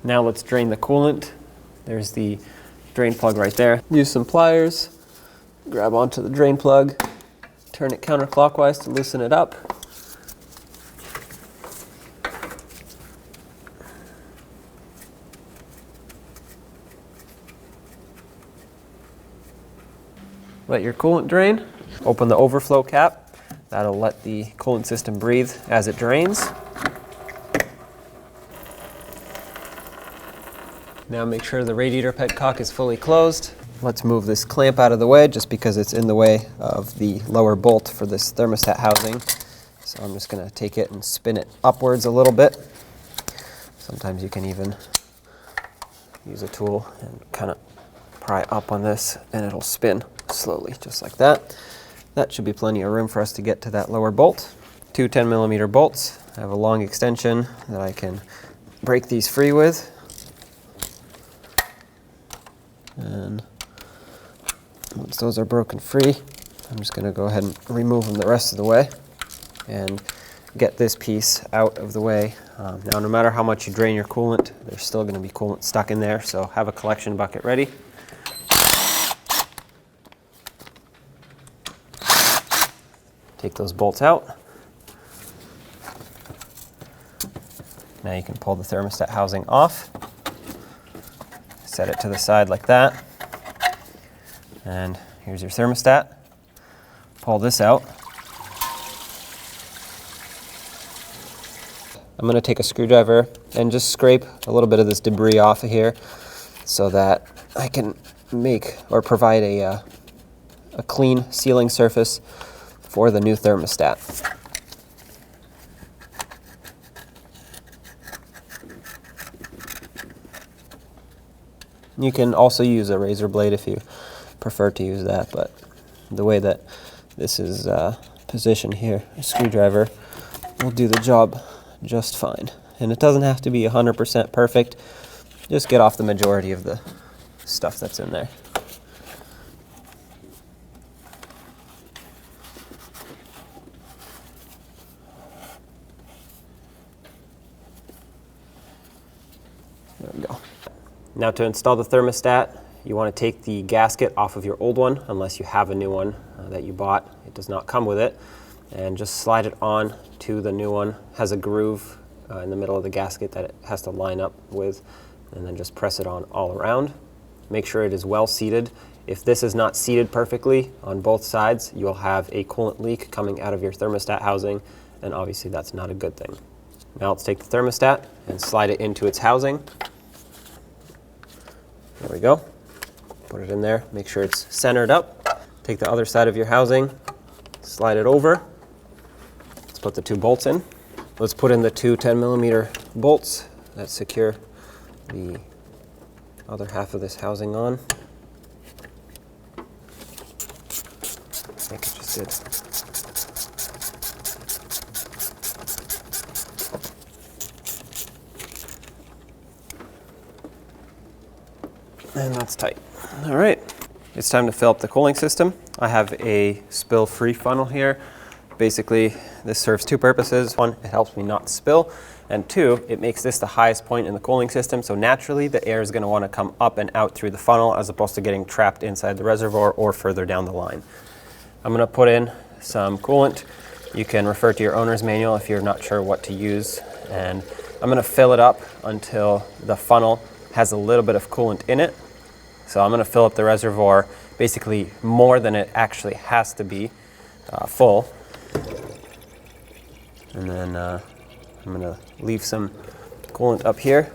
Now let's drain the coolant. There's the drain plug right there. Use some pliers, grab onto the drain plug, turn it counterclockwise to loosen it up. Let your coolant drain. Open the overflow cap. That'll let the coolant system breathe as it drains. Now make sure the radiator petcock is fully closed. Let's move this clamp out of the way just because it's in the way of the lower bolt for this thermostat housing. So I'm just going to take it and spin it upwards a little bit. Sometimes you can even use a tool and kind of pry up on this and it'll spin slowly, just like that. That should be plenty of room for us to get to that lower bolt. Two 10mm bolts. I have a long extension that I can break these free with. And once those are broken free, I'm just going to go ahead and remove them the rest of the way and get this piece out of the way. Now, no matter how much you drain your coolant, there's still going to be coolant stuck in there, so have a collection bucket ready. Take those bolts out. Now you can pull the thermostat housing off. Set it to the side like that. And here's your thermostat. Pull this out. I'm going to take a screwdriver and just scrape a little bit of this debris off of here so that I can make or provide a clean sealing surface for the new thermostat. You can also use a razor blade if you prefer to use that, but the way that this is positioned here, a screwdriver will do the job just fine. And it doesn't have to be 100% perfect. Just get off the majority of the stuff that's in there. There we go. Now to install the thermostat, you want to take the gasket off of your old one, unless you have a new one that you bought. It does not come with it. And just slide it on to the new one. It has a groove in the middle of the gasket that it has to line up with, and then just press it on all around. Make sure it is well seated. If this is not seated perfectly on both sides, you'll have a coolant leak coming out of your thermostat housing, and obviously that's not a good thing. Now let's take the thermostat and slide it into its housing. There we go. Put it in there. Make sure it's centered up. Take the other side of your housing, slide it over. Let's put the two bolts in. Let's put in the two 10mm bolts that secure the other half of this housing on. I think it just did. And that's tight. All right, it's time to fill up the cooling system. I have a spill-free funnel here. Basically, this serves two purposes. One, it helps me not spill. And two, it makes this the highest point in the cooling system. So naturally, the air is going to want to come up and out through the funnel as opposed to getting trapped inside the reservoir or further down the line. I'm going to put in some coolant. You can refer to your owner's manual if you're not sure what to use. And I'm going to fill it up until the funnel has a little bit of coolant in it. So I'm going to fill up the reservoir basically more than it actually has to be full. And then I'm going to leave some coolant up here.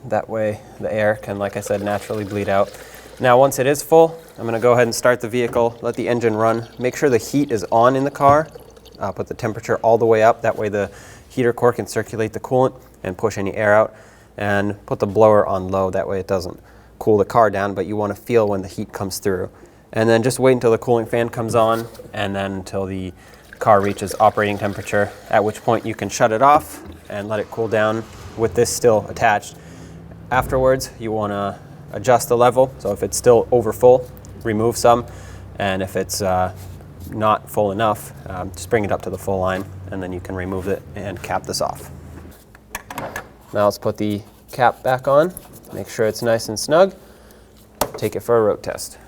That way the air can, like I said, naturally bleed out. Now once it is full, I'm going to go ahead and start the vehicle, let the engine run. Make sure the heat is on in the car. Put the temperature all the way up. That way the heater core can circulate the coolant and push any air out. And put the blower on low. That way it doesn't cool the car down, but you want to feel when the heat comes through. And then just wait until the cooling fan comes on, and then until the car reaches operating temperature, at which point you can shut it off and let it cool down with this still attached. Afterwards, you want to adjust the level. So if it's still over full, remove some. And if it's not full enough, just bring it up to the full line, and then you can remove it and cap this off. Now let's put the cap back on, make sure it's nice and snug, take it for a road test.